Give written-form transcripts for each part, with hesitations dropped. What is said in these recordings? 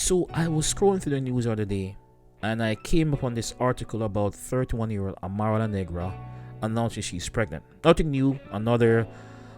So I was scrolling through the news the other day and I came upon this article about 31-year-old Amara La Negra announcing she's pregnant. Nothing new, another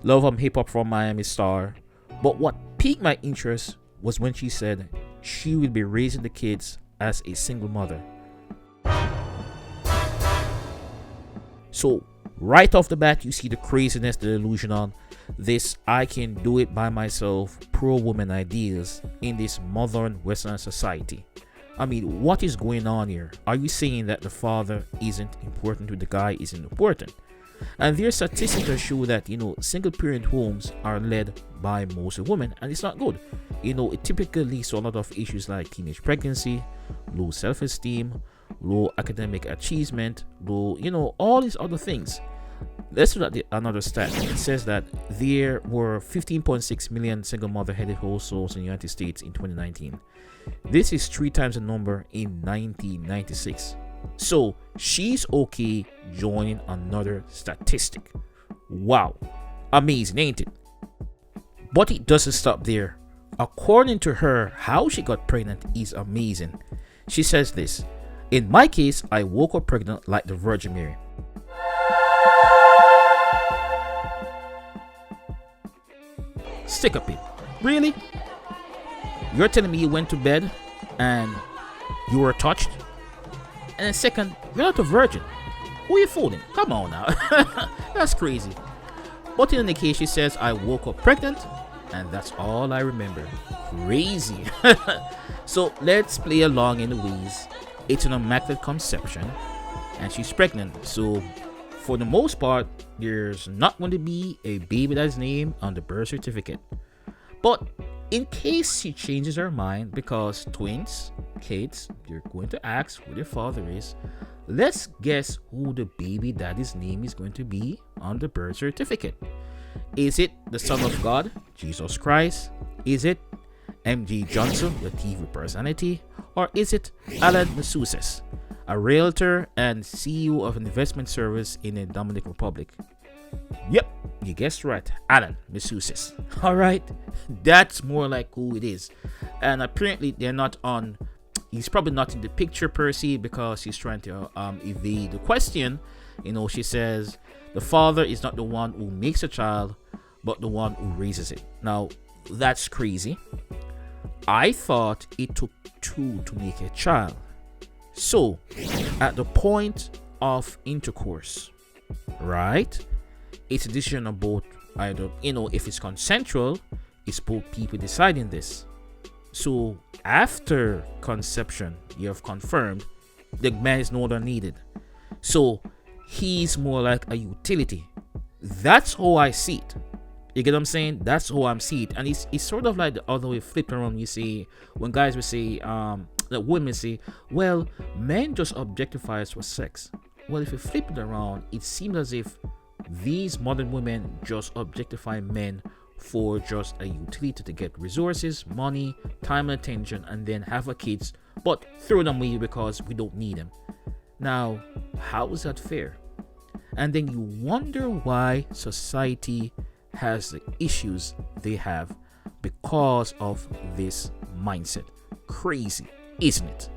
love hip hop from Miami star. But what piqued my interest was when she said she will be raising the kids as a single mother. So right off the bat, you see the craziness, the delusional, this I can do it by myself, pro-woman ideas in this modern Western society. I mean, what is going on here? Are you saying that the father isn't important to the guy isn't important? And their statistics that show that, single parent homes are led by mostly women, and it's not good. It typically leads to a lot of issues like teenage pregnancy, low self-esteem, low academic achievement, low, all these other things. Let's look at another stat. It says that there were 15.6 million single mother-headed households in the United States in 2019. This is 3 times the number in 1996. So she's okay joining another statistic. Wow, amazing, ain't it? But it doesn't stop there. According to her, how she got pregnant is amazing. She says this: in my case, I woke up pregnant like the Virgin Mary. Stick a pin. Really? You're telling me you went to bed and you were touched? And then second, you're not a virgin. Who are you fooling? Come on now. That's crazy. But in any case, she says, I woke up pregnant and that's all I remember. Crazy. So let's play along in the ways. It's an immaculate conception and she's pregnant. So for the most part, there's not going to be a baby that's named on the birth certificate. But in case she changes her mind, because twins, kids, you're going to ask who their father is, let's guess who the baby daddy's name is going to be on the birth certificate. Is it the Son of God, Jesus Christ? Is it M.G. Johnson, the TV personality? Or is it Alan Masuses, a realtor and CEO of an investment service in the Dominican Republic? Yep, you guessed right, Alan Masuses. Alright, that's more like who it is. And apparently they're not on, he's probably not in the picture per se, because he's trying to evade the question. She says the father is not the one who makes a child, but the one who raises it. Now, that's crazy. I thought it took 2 to make a child. So, at the point of intercourse, right, it's a decision of both, either, if it's consensual, it's both people deciding this. So, after conception, you have confirmed the man is no longer needed. So, he's more like a utility. That's how I see it. You get what I'm saying? That's how I'm seeing it. And it's sort of like the other way flipped around. You see, when guys will say, that women say, well, men just objectify us for sex. Well, if you flip it around, it seems as if these modern women just objectify men for just a utility to get resources, money, time, and attention, and then have a kids, but throw them away because we don't need them. Now, how is that fair? And then you wonder why society has the issues they have because of this mindset. Crazy, isn't it?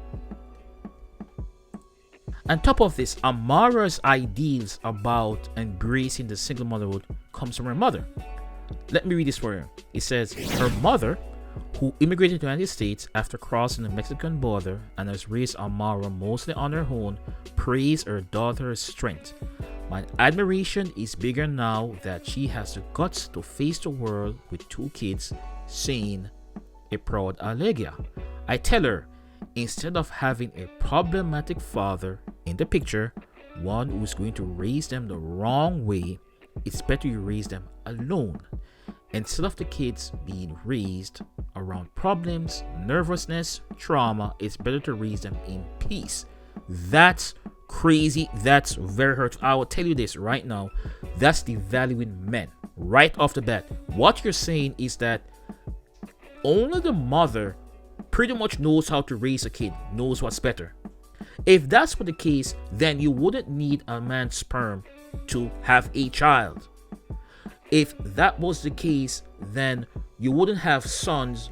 On top of this, Amara's ideals about embracing the single motherhood comes from her mother. Let me read this for you. It says, her mother, who immigrated to the United States after crossing the Mexican border and has raised Amara mostly on her own, praised her daughter's strength. My admiration is bigger now that she has the guts to face the world with 2 kids, saying a proud Allegia. I tell her, instead of having a problematic father in the picture, one who's going to raise them the wrong way, it's better you raise them alone. Instead of the kids being raised around problems, nervousness, trauma, it's better to raise them in peace. That's crazy. That's very hurtful. I will tell you this right now. That's devaluing men right off the bat. What you're saying is that only the mother pretty much knows how to raise a kid, knows what's better. If that's the case, then you wouldn't need a man's sperm to have a child. If that was the case, then you wouldn't have sons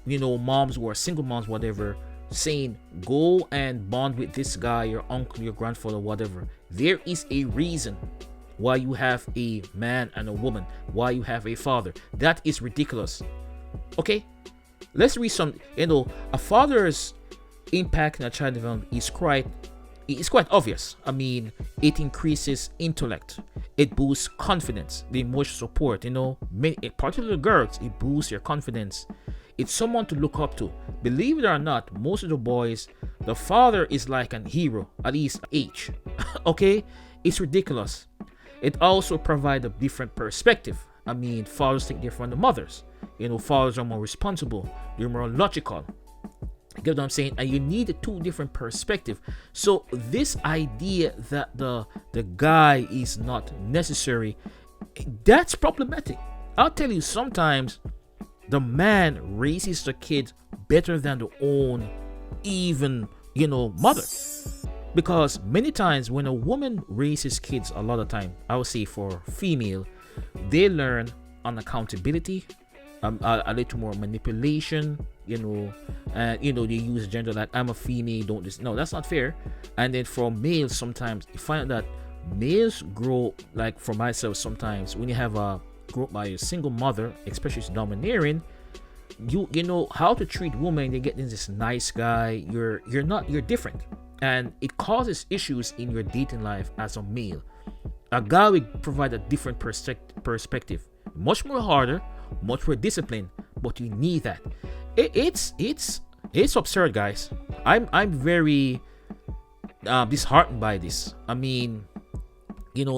moms who are single moms, whatever, saying go and bond with this guy, your uncle, your grandfather, whatever. There is a reason why you have a man and a woman, why you have a father. That is ridiculous. Okay, let's read some. A father's impact in a child development is quite obvious. I mean, it increases intellect, it boosts confidence, the emotional support. Particularly girls, it boosts your confidence. It's someone to look up to. Believe it or not, most of the boys, the father is like an hero, at least age. Okay, it's ridiculous. It also provides a different perspective. I mean, fathers think different from the mothers. Fathers are more responsible, they're more logical. You get what I'm saying? And you need two different perspectives. So this idea that the guy is not necessary, that's problematic. I'll tell you, sometimes the man raises the kid better than the own even mother. Because many times when a woman raises kids, a lot of time, I would say for female, they learn on accountability, a little more manipulation, and they use gender like I'm a female, don't this. No, that's not fair. And then for males, sometimes you find that males grow, like for myself, sometimes when you have a grow up by a single mother, especially if it's domineering, you know how to treat women. They get this nice guy, you're different, and it causes issues in your dating life as a male. A guy will provide a different perspective, much more harder, much more disciplined, but you need that. It's absurd, guys. I'm very disheartened by this. I mean,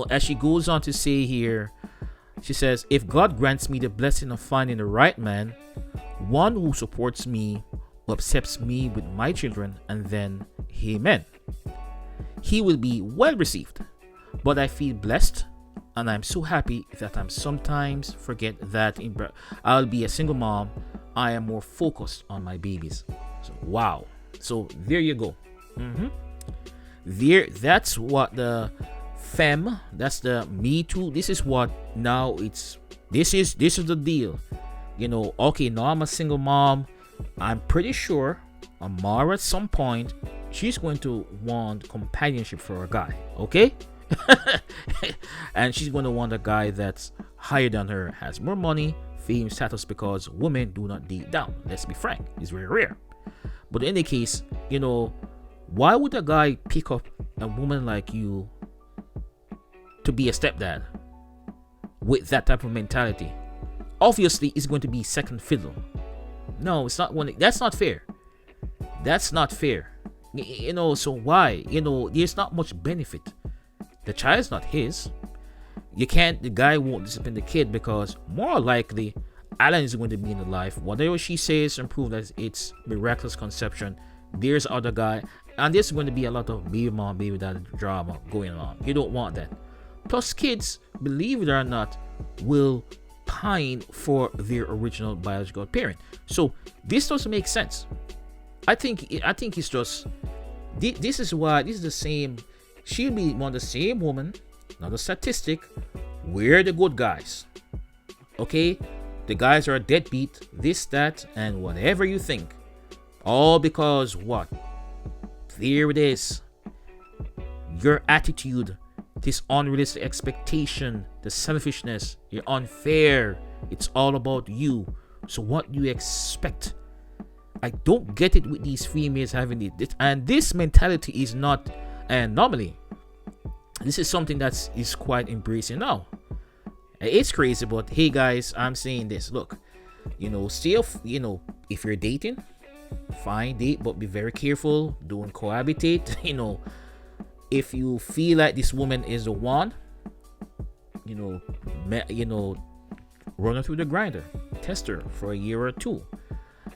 as she goes on to say here, she says, if God grants me the blessing of finding the right man, one who supports me, who accepts me with my children, and then amen, he will be well received. But I feel blessed, and I'm so happy that I'm sometimes forget that I'll be a single mom. I am more focused on my babies. So wow. So there you go. That's what the femme, that's the Me Too. This is what now this is the deal. Okay, now I'm a single mom. I'm pretty sure Amara at some point, she's going to want companionship for a guy. Okay. And she's going to want a guy that's higher than her, has more money, fame, status, because women do not date down. Let's be frank, it's very rare. But in any case, why would a guy pick up a woman like you to be a stepdad with that type of mentality? Obviously, it's going to be second fiddle. No, it's not one. That's not fair. That's not fair. So why? There's not much benefit. The child's not his. The guy won't discipline the kid because more likely Alan is going to be in the life. Whatever she says and prove that it's miraculous conception, there's other guy, and there's going to be a lot of baby mom, baby dad drama going on. You don't want that. Plus, kids, believe it or not, will pine for their original biological parent. So this doesn't make sense. I think it's just this is the same. She'll be one of the same woman, not a statistic. We're the good guys. Okay? The guys are a deadbeat, this, that, and whatever you think. All because what? There it is. Your attitude, this unrealistic expectation, the selfishness, you're unfair. It's all about you. So what do you expect? I don't get it with these females having it. And this mentality is not an anomaly. This is something that is quite embracing now. It's crazy, but hey guys, I'm saying this. Look, still, if you're dating, fine, date, but be very careful. Don't cohabitate. If you feel like this woman is the one, run her through the grinder, test her for a year or two,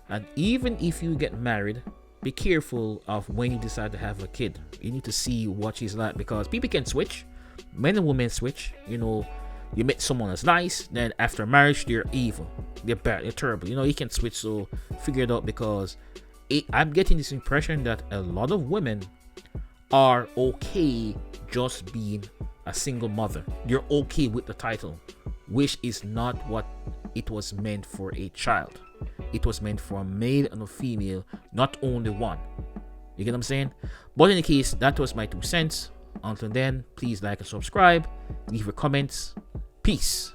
and even if you get married, be careful of when you decide to have a kid. You need to see what she's like, because people can switch. Men and women switch. You meet someone that's nice, then after marriage they're evil, they're bad, they're terrible. You can switch. So figure it out, because I'm getting this impression that a lot of women are okay just being a single mother. They're okay with the title, which is not what it was meant for a child. it was meant for a male and a female, not only one. You get what I'm saying? But in any case, that was my 2 cents. Until then, please like and subscribe, leave your comments. Peace.